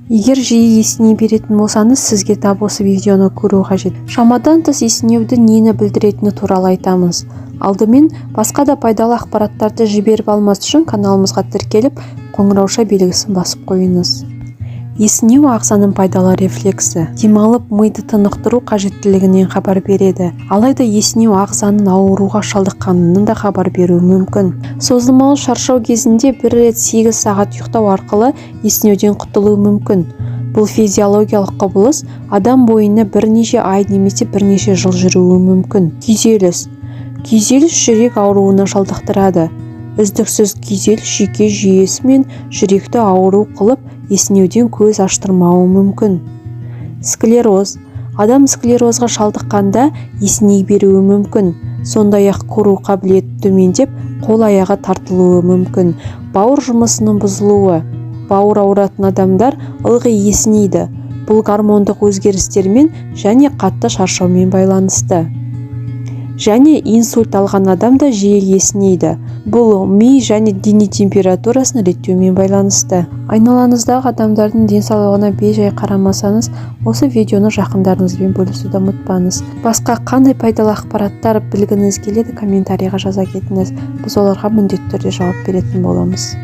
Егер жиі есіне беретін болсаңыз, сізге тап осы видеоны көру қажет. Шамадан тыс есінеуді нені білдіретіні туралы айтамыз. Алдымен басқа да пайдалы ақпараттарды жіберіп алмас үшін каналымызға тіркеліп, қоңырауша белгісін басып қойыңыз. Есінеу ағзаның пайдалы рефлексі. Демалып, миды тынықтыру қажеттілігінен хабар береді. Алайда есінеу ағзаның ауруға шалдыққанынан да хабар беруі мүмкін. Созылмалы шаршау кезінде бір рет 8 сағат ұйықтау арқылы есінеуден құтылуы мүмкін. Бұл физиологиялық құбылыс адам бойына бірнеше ай немесе бірнеше жыл жүруі мүмкін. Күйзеліс. Күйзеліс жүрек ауруына шалдықтырады. Үздіксіз күйзеліс жүйке жүйесі мен жүректі ауру қылып, есінеуден көз аштырмауы мүмкін. Склероз. Адам склерозға шалдыққанда есіней беруі мүмкін. Сондай-ақ көру қабілеті төмендеп, қол-аяғы тартылуы мүмкін. Бауыр жұмысының бұзылуы. Бауыр ауыратын адамдар ылғи есінейді. Бұл гормондық өзгерістермен және қатты шаршаумен байланысты. Және инсульт алған адам да жиі есінейді. Бұл ми және дене температурасын реттеумен байланысты. Айналаңыздағы адамдардың денсаулығына бей-жай қарамасаңыз, осы видеоны жақындарыңызбен бөлісуді ұмытпаңыз. Басқа қандай пайдалы ақпараттар білгіңіз келеді, комментарийға жаза кетіңіз. Біз оларға міндетті түрде жауап беретін боламыз.